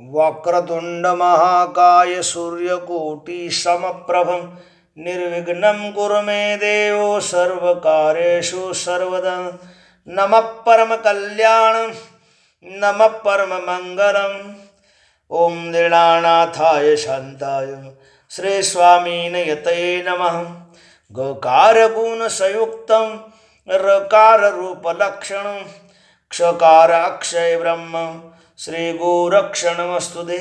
वक्रतुंड महाकाय सूर्यकोटि समप्रभ निर्विघ्नं कुरु मे देव सर्वकार्येषु सर्वदा। नमः परम कल्याण नमः परम मंगलम। ओम दीनानाथाय शांताय श्री स्वामीनयतये नमः। गकार गुण संयुक्तं रकार रूप लक्षण क्षकार अक्षय ब्रह्म श्री गोरक्षणमस्तुते।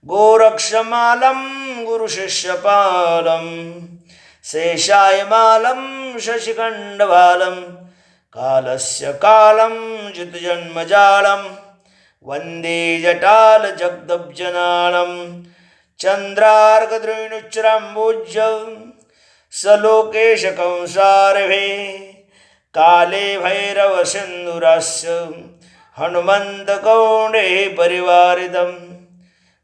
गोरक्षमालं गुरुशिष्यपालं शेषायमालं शशिखण्डबालं कालस्य कालं जितजन्मजालं वन्दे जटालजगदब्जनालं। चन्द्रार्कद्रोणुच्चराम्बुजं सलोकेशकंसारभे काले भैरवसिन्धुरास्य हनुमन्तकौण्डे परिवारितं।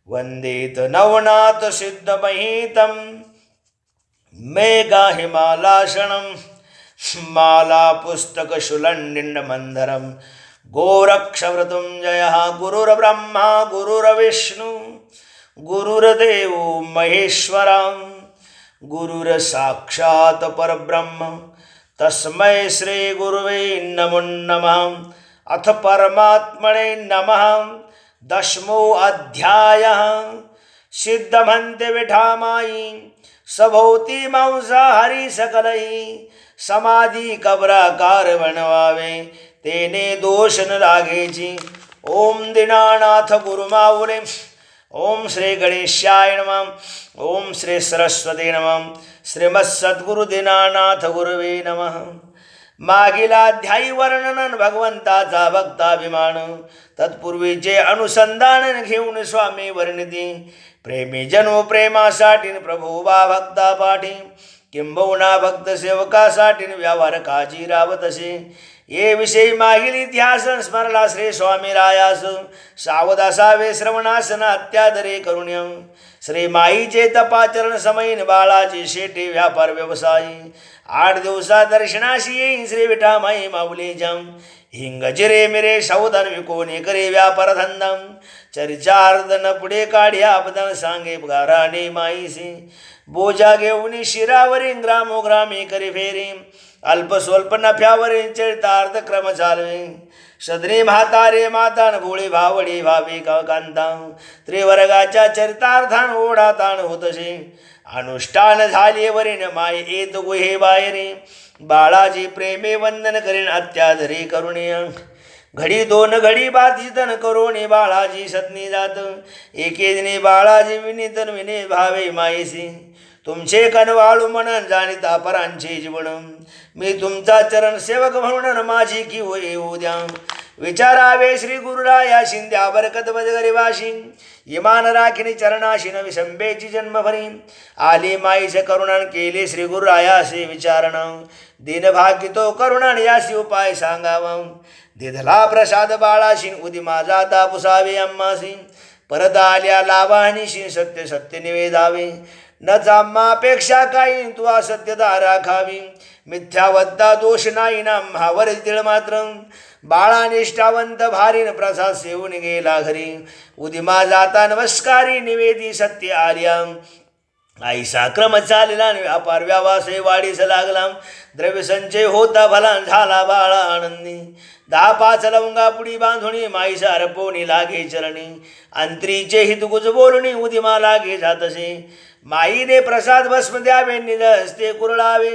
वन्देत नवनाथसिद्धमहितं मेघाहिमालाशनं मालापुस्तकशुलण्डिण्डमन्धरं। गोरक्षव्रतं जयः गुरुर्ब्रह्मा गुरुर्विष्णु गुरुर्देवो महेश्वरा गुरुर्साक्षात् परब्रह्म तस्मै श्री गुरुवे नमो नमः। अथ परमात्मने नमः। दशमो अध्यायः। सिद्धमन्ते विठामायि सभौति मांसाहारी सकलहि समाधि कबराकार बनवावे तेने दोष न लागेची। ओम दीनानाथ गुरुमाऊले। ओम श्री गणेशाय नमः। ओम श्री सरस्वती नमः। श्रीमत्सद्गुरु दीनानाथ गुरुवे नमः। मागील अध्यायी वर्णन भगवंताचा भक्ताभिमान तत्पूर्वीचे अनुसंधान घेऊन स्वामी वर्णिती। प्रेमी जनो प्रेमासाठी प्रभू बा भक्ता पाठी किंबहुना भक्त सेवकासाठी व्यवहार काजी रावतसे। ये विषयी मागील इतिहास स्मरला श्री स्वामी रायास सावदासावे श्रवणासन अत्यादरे करुण्य। श्री माईचे तपाचरण समयीन बाळाचे शेटे व्यापार व्यवसायी 8 दिवसा दर्शनाशी येईन श्री विठामाई माऊली जम। हिंग जिरे मिरे सौदन विकोणे करे व्यापार धंदम चरिचार्दन पुढे काढ्या आपदन सांगे गाराणे माईसी। बोजा घेऊन शिरावरी ग्रामोग्रामी करे फेरी अल्प स्वल्प नफ्यावरी चरितार्थ क्रम चालवे। सदरी म्हातारे मातान भोळी भावडी भावी कांता त्रिवर्गाच्या चरितार्थान ओढा ताण होतसे। अनुष्ठान झाले वरीन माय येत गुहे बाहेरी बाळाजी प्रेमे वंदन करीन अत्याधरी करुणीय। घडी दोन घडी बाधितन करोणी बाळाजी सतनी जात एके दिनी बाळाजी विनीतन विने भावे मायसी। तुमचे कनवाळू म्हणून जाणिता परांचे जीवन मी तुमचा चरण सेवक म्हणून माझी की येऊ द्या। विचारावे श्री गुरुराया शिंद्या बरकत बज गरिबाशी इमान राखिनी चरणाशी न विसंबेची जन्मभरी आली माईस करुणान केले श्री गुरुरायासे विचारण दिन भागितो करुणान यासी उपाय सांगावा। दिधला प्रसाद बाळाशी उदी माझा तापुसावे अम्मासी परत आल्या लावानिशी सत्य सत्य निवेदावे न जाम्मापेक्षा काही तू असत्यता राखावी। मिथ्यावत्ता दोष नाही ना म्हावर तिळ मात्र बाळा निष्ठावंत भारीन प्रसाद सेवून गेला घरी उदिमा जाता नमस्कारी निवेदी सत्य आर्या। आईसा क्रम चालला व्यापार व्यवसाय वाढीस लागला द्रव्य संचय होता भला झाला बाळा आनंदी। 10-5 लवंगा पुडी बांधुणी माईसा अर्पोनी लागे चरणी अंतरीचे हित गुज बोलणी उदिमा लागे जातसे। माईने प्रसाद भस्म द्यावे निज हस्ते कुरळावे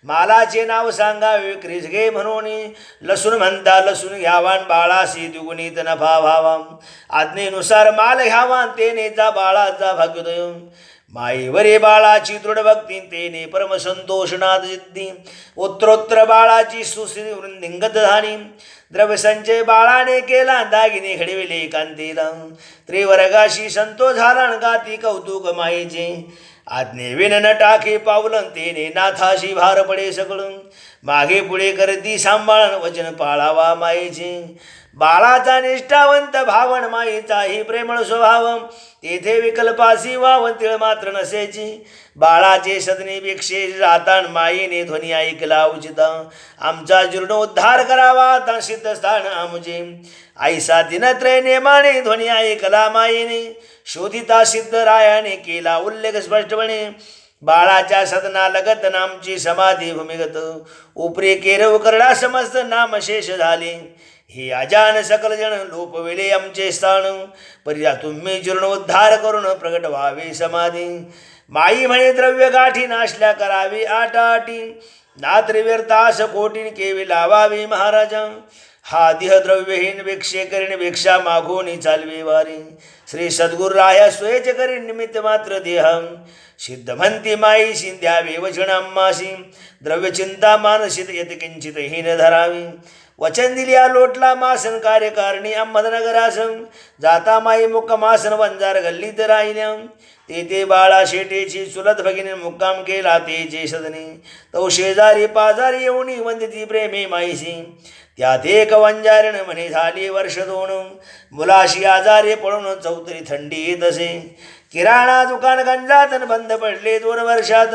मालाचे नाव सांगावे क्रिस घे म्हणून लसूण म्हणता लसूण घ्यावान बाळासी द्विगुणित नफा व्हावा। आज्ञेनुसार माल घ्यावा तेनेचा बाळाचा भाग्योदय। माईवरे बाळाची दृढ भक्ती तेने परम संतोषनाथ जिद्दी उत्तरोत्तर बाळाची सुश्री वृंदिंगत झाली। द्रव्य संचय बाळाने केला दागिने घडविले कांतीला त्रिवर्गाशी संतोष झाला गाती कौतुक माईचे। आज्ञे विन न टाके पावलं तेने नाथाशी भार पडे सकळून मागे पुढे करती सांभाळन वचन पाळावा माईचे। बाळाचा निष्ठावंत भावण माईचाही प्रेमळ स्वभाव तेथे विकल्पासी वाव तिळ मात्र नसेची बाळाचे सदनी भिक्षे रातान माईने ध्वनी ऐकला उचित आमचा जीर्णोद्धार करावा आता सिद्धस्थान आमचे आईसा दिनत्रय नेमाने ध्वनी ऐकला माईने शोधिता सिद्धरायाने केला उल्लेख स्पष्टपणे बाळाच्या सदना लगत नामची समाधी भूमिगत उपरे केरव करडा समस्त नाम शेष झाले हे अजान सकल जन लोपविले आमचे स्थान पर्या तुम्ही जीर्णोद्धार करून प्रगट व्हावे समाधी माई म्हणे द्रव्य गाठी नाशल्या करावी आटाटी नात्री व्यर्थास कोटीन केवी लावावी महाराजा हा देह द्रव्यहीन भिक्षे करीन भिक्षा मागोनी चालवी वारी श्री सद्गुरुराया स्वेच करीन निमित्त मात्र देहम सिद्ध म्हणती माई द्यावे वचन अम्मासी द्रव्य चिंता मानसित येत किंचित हीन धरावी वचन दिल्या लोटला मासन कार्यकारिणी अहमदनगरासन जाता माई मुक्कामासन वंजार गल्लीत राहिल्या ते बाळा शेटेची चुलत भगिनी मुक्काम केला ते जे सदनी तो शेजारी पाजारी येऊनी वंदिती प्रेमे माईसी त्यात एक वंजारण म्हणे झाली वर्ष दोन मुलाशी आजारी पडून चौतरी थंडी येत असे किराणा दुकान गंजातन बंद पडले 2 वर्षात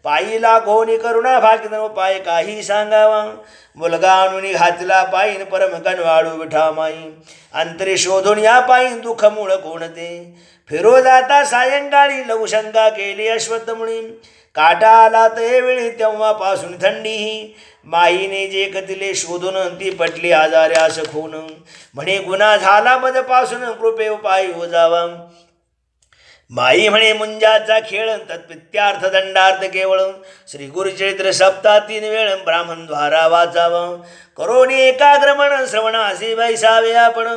पायी लाखोनी करुणा भागिन उपाय काही सांगावा मुलगा आणून घातला पायीन परम कनवाळू विठा माई अंतरे शोधून या पायीन दुःख मूळ कोणते फिरो जाता सायंकाळी लवशंका केली अश्वत्थ मुनी काटा आला ते वेळी तेव्हापासून थंडी ही माईने जे कतिले शोधून ती पटली आजाऱ्यास खून म्हणे गुन्हा झाला मजपासून कृपे उपाय हो जावा माई म्हणे मुंजाचा खेळ तत्पित्यार्थ दंडार्थ केवळ श्री गुरुचरित्र सप्ताह 3 वेळ ब्राह्मण द्वारा वाचावा करोनी एकाग्रमण श्रवणासी बैसावे आपण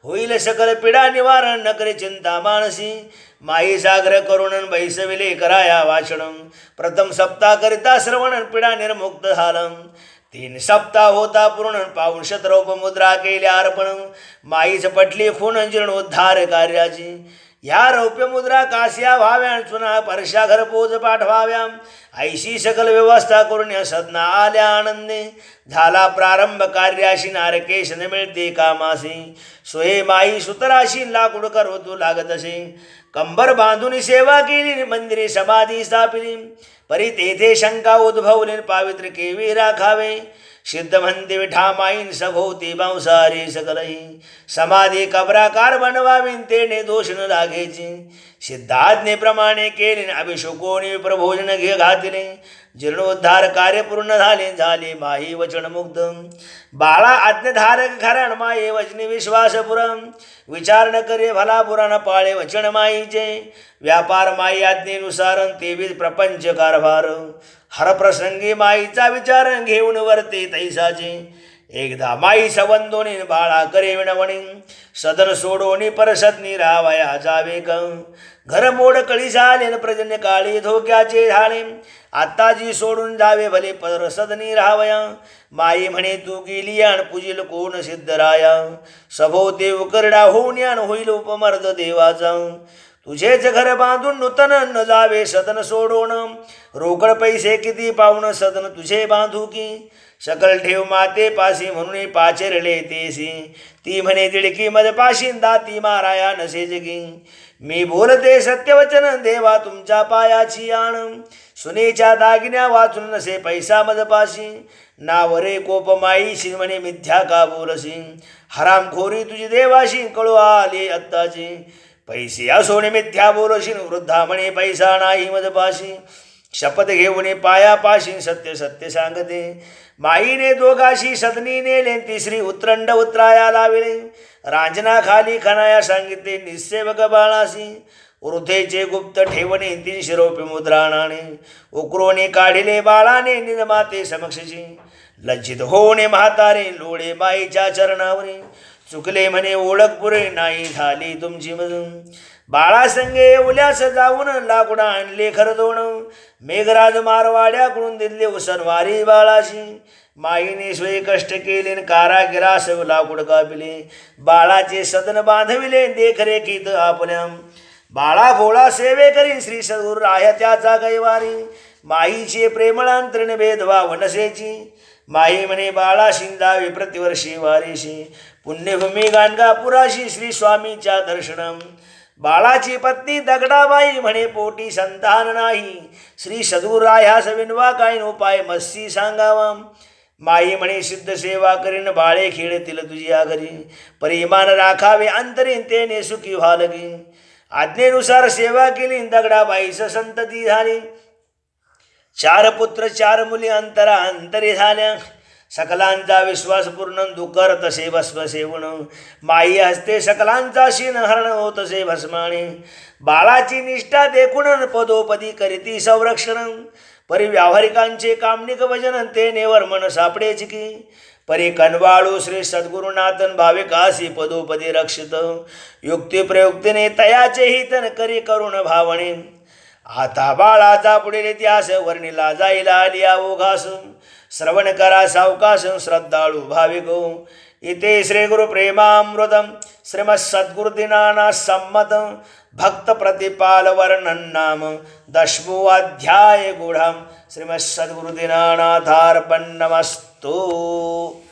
होईल सकल पीडा निवारण न करे चिंता मानसी माई साग्र करुण बैसविले कराया वाचन प्रथम सप्ताह करिता श्रवण पीडा निर्मुक्त झालं 3 सप्ताह होता पूर्ण पाऊण शतरूप मुद्रा केल्या अर्पण माईच पटली खून जीर्णोद्धार कार्याची ह्या रौप्य मुद्रा कास्या व्हाव्या चुना परशा घर पोज पाठवाव्या ऐशी सकल व्यवस्था करून सदना आल्या आनंदे झाला प्रारंभ कार्याशी नारकेश न मिळते कामासी सोये माई सुतराशी लाकूड करवतू लागत असे कंबर बांधून सेवा केली मंदिरे समाधी स्थापिली परी तेथे शंका उद्भवली पावित्र केवी राखावे सिद्ध म्हणते विठा माईन सभोवती बांसारे सकलही समाधी कबराकार बनवावीन तेने दोष न लागेची सिद्धाज्ञेप्रमाणे केले अभिषेकोनी प्रभोजन घे घातले जीर्णोद्धार कार्य पूर्ण झाले माई वचन मुग्ध बाळा आज्ञधारक घरण माये वचनी विश्वास पुरम विचार न करे भला पुरा न पाळे वचन माईचे व्यापार माई आज्ञेनुसार तेवीज प्रपंच कारभार हर प्रसंगी माईचा विचार घेऊन वर्ते तैसाचे एकदा माई संबंधोनी बाळा करे विणवणी सदन सोडोनी परसदनी रावया जावे क घर मोड कळी झाले प्रजन्य काळी धोक्याचे झाले आत्ताजी सोडून जावे भले परसदनी राहावया माई म्हणे तू गेली आण पूजिल कोण सिद्धराया सभोवते उकरडा होऊन यान होईल उपमर्द देवाचा तुझेच घर बांधून नूतन न जावे सदन सोडून रोकड पैसे किती पाहुण सदन तुझे बांधू की सकल ठेव माते पाशी म्हणून पाचेरले तेसी ती म्हणे दिडकी मध पाशीन दाती माराया नसे जगी मी बोलते सत्यवचन देवा तुमच्या पायाची आण सुनेच्या दागिन्या वाचून नसे पैसा मध पाशी नावरे कोप माईशी म्हणे मिथ्या का बोलसी हरामखोरी तुझी देवाशी कळू आले आत्ताची पैसे असोने मिथ्या बोलशीन वृद्धा म्हणे पैसा नाही मजपाशी शपथ घेऊन पायापाशी सत्य सत्य सांगते माईने दोघाशी सदनी नेले तिसरी उत्रंड उतराया लाविले रांजना खाली खणाया सांगितले निसेवक बाळासी वृद्धेचे गुप्त ठेवणे 300 रौप्य मुद्रा नाणे उकरोने काढिले बाळाने निजमाते समक्षची लज्जित होणे म्हातारे लोळे माईच्या चरणावरी चुकले म्हणे ओळख पुरे नाही झाली तुमची मजून बाळासंगे उल्यास जाऊन लाकडा आणले खरदोण मेघराज मारवाड्याकडून दिले उसनवारी बाळाशी माईने स्वय कष्ट केले कारागिरास लाकूड कापिले बाळाचे सदन बांधविले देखरेखीत आपल्या बाळा भोळा सेवे करी श्री सद्गुरु राया त्याचा कैवारी माईचे प्रेमळांतरण भेदभाव नसेची माही म्हणे बाळाशी जावे प्रतिवर्षी वारीशी पुण्यभूमी गाणगापुराशी श्री स्वामीच्या दर्शनम. बाळाची पत्नी दगडाबाई म्हणे पोटी संतान नाही श्री सद्गुरायास विनवा काय उपाय मस्सी सांगावा. माई म्हणे सिद्ध सेवा करीन बाळे खेळतील तुझ्या घरी परिमान राखावे अंतरीन तेने सुखी व्हालगी. आज्ञेनुसार सेवा केली दगडाबाईस संतती झाली. 4 पुत्र 4 मुली अंतरा अंतरी झाल्या. सकलांचा विश्वास पूर्ण दुकर तसे भस्म सेवण माई हस्ते सकलांचा शीन हरण होतसे भस्माने. बाळाची निष्ठा देखून पदोपदी करीती संरक्षण परी व्यावहारिकांचे कामनिक वजन ते नेवर मन सापडेच की. परी कनवाळू श्री सद्गुरुनाथन भाविकासी पदोपदी रक्षित युक्ती प्रयुक्तीने तयाचे हितन करी करुण भावणे. आता बाळाचा पुढील इतिहास वर्णिला जाईल आलिया ओघास श्रवण करा सावकाश श्रद्धाळू भाविको. इथे श्री गुरु प्रेमामृतम श्रीमद सद्गुरुदिनाना संमत भक्त प्रतिपाल वर्णन नाम 10मो अध्याय गूढम श्रीमद सद्गुरुदिनानाथार्पणमस्तु.